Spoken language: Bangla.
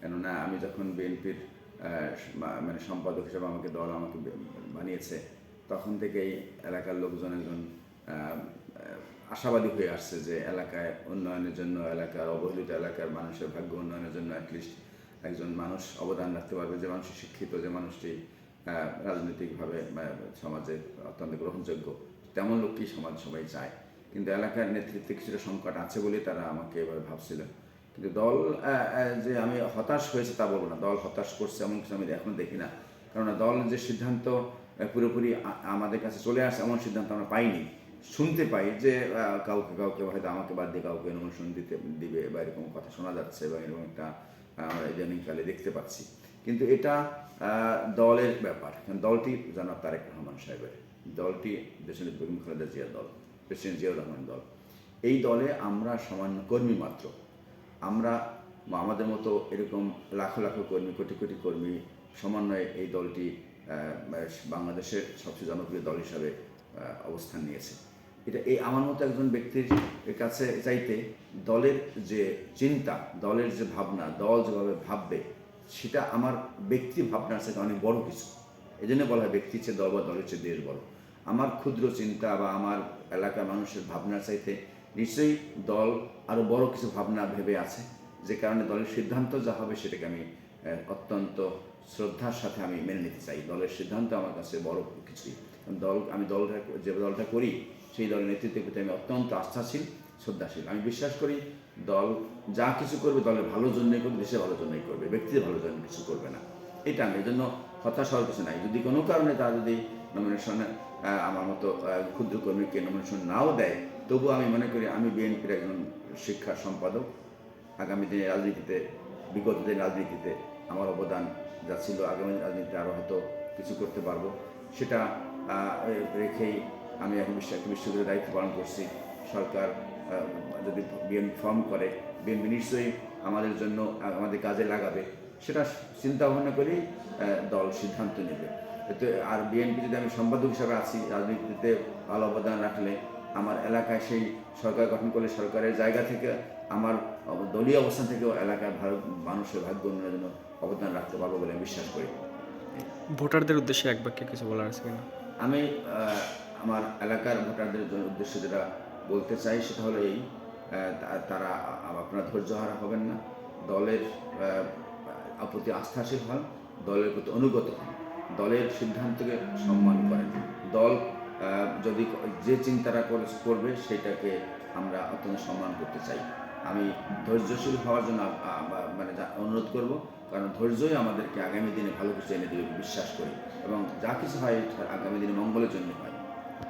কেননা আমি যখন বিএনপির মানে সম্পাদক হিসেবে দল আমাকে বানিয়েছে, তখন থেকেই এলাকার লোকজন একজন আশাবাদী হয়ে আসছে যে এলাকায় উন্নয়নের জন্য, এলাকার অবহেলিত এলাকার মানুষের ভাগ্য উন্নয়নের জন্য অ্যাটলিস্ট একজন মানুষ অবদান রাখতে পারবে, যে মানুষ শিক্ষিত, যে মানুষটি রাজনৈতিকভাবে সমাজে অত্যন্ত গ্রহণযোগ্য, তেমন লোককেই সবাই চায়। কিন্তু এলাকার নেতৃত্বে কিছুটা সংকট আছে বলে তারা আমাকে এভাবে ভাবছিলেন। কিন্তু দল যে আমি হতাশ হয়েছে তা বলবো না, দল হতাশ করছে এমন কিছু আমি এখনও দেখি না। কেননা দল যে সিদ্ধান্ত পুরোপুরি আমাদের কাছে চলে আসে এমন সিদ্ধান্ত আমরা পাইনি। শুনতে পাই যে কাউকে হয়তো আমাকে বাদ দিয়ে কাউকে নমিনেশন দিবে বা এরকম কথা শোনা যাচ্ছে, বা এরকম একটা আমরা ইদানিংকালে দেখতে পাচ্ছি। কিন্তু এটা দলের ব্যাপার। দলটি জনাব তারেক রহমান সাহেবের, দলটি দেশনেত্রী বেগম খালেদা জিয়ার দল, প্রেসিডেন্ট জিয়াউর রহমানের দল। এই দলে আমরা সামান্য কর্মী মাত্র। আমরা আমাদের মতো এরকম লাখো লাখো কর্মী, কোটি কোটি কর্মী সমন্বয়ে এই দলটি বাংলাদেশের সবচেয়ে জনপ্রিয় দল হিসাবে অবস্থান নিয়েছে। এটা আমার মতো একজন ব্যক্তির কাছে চাইতে দলের যে চিন্তা, দলের যে ভাবনা, দল যেভাবে ভাববে, সেটা আমার ব্যক্তি ভাবনার থেকে অনেক বড় কিছু। এই জন্য বলা হয় ব্যক্তির চেয়ে দল বা দলের চেয়ে দেশ বড়। আমার ক্ষুদ্র চিন্তা বা আমার এলাকার মানুষের ভাবনার চাইতে নিশ্চয়ই দল আরও বড় কিছু ভাবনা ভেবে আছে, যে কারণে দলের সিদ্ধান্ত যা হবে সেটাকে আমি অত্যন্ত শ্রদ্ধার সাথে আমি মেনে নিতে চাই। দলের সিদ্ধান্ত আমার কাছে বড় কিছুই। আমি যে দলটা করি সেই দলের নেতৃত্বের প্রতি আমি অত্যন্ত আস্থাশীল, শ্রদ্ধাশীল। আমি বিশ্বাস করি দল যা কিছু করবে দলের ভালোর জন্যই করবে, দেশের ভালোর জন্যই করবে, ব্যক্তির ভালোর জন্য কিছু করবে না। এটা আমি এই জন্য হতাশ হওয়ার কিছু নাই। যদি কোনো কারণে তারা যদি নমিনেশনে আমার মতো ক্ষুদ্র কর্মীকে নমিনেশন নাও দেয়, তবুও আমি মনে করি আমি বিএনপির একজন শিক্ষা সম্পাদক। আগামী দিনে রাজনীতিতে, বিগত দিনের রাজনীতিতে আমার অবদান যা ছিল, আগামী রাজনীতিতে আরও হয়তো কিছু করতে পারবো। সেটা রেখেই আমি এখন একটা বিশ্ববিদ্যালয়ের দায়িত্ব পালন করছি। সরকার যদি বিএনপি ফর্ম করে, বিএনপি নিশ্চয়ই আমাদের জন্য আমাদের কাজে লাগাবে, সেটা চিন্তা ভাবনা করেই দল সিদ্ধান্ত নেবে। আর বিএনপি যদি আমি সম্পাদক হিসাবে আছি, রাজনীতিতে ভালো অবদান রাখলে আমার এলাকায় সেই সরকার গঠন করলে সরকারের জায়গা থেকে আমার দলীয় অবস্থান থেকেও এলাকার মানুষের ভাগ্য উন্নয়নের জন্য অবদান রাখতে পারবো বলে আমি বিশ্বাস করি। ভোটারদের উদ্দেশ্যে এক বাক্যে কিছু বলার আছে কিনা? আমি আমার এলাকার ভোটারদের উদ্দেশ্যে যেটা বলতে চাই সেটা হলো এই, তারা আপনারা ধৈর্যহারা হবেন না, দলের প্রতি আস্থাশীল হন, দলের প্রতি অনুগত হন, দলের সিদ্ধান্তকে সম্মান করেন। দল যদি যে চিন্তাটা করবে সেটাকে আমরা অত্যন্ত সম্মান করতে চাই। আমি ধৈর্যশীল হওয়ার জন্য অনুরোধ করব, কারণ ধৈর্যই আমাদেরকে আগামী দিনে ভালো কিছু এনে দেবে বিশ্বাস করি, এবং যা কিছু হয় আগামী দিনে মঙ্গলের জন্য হয়।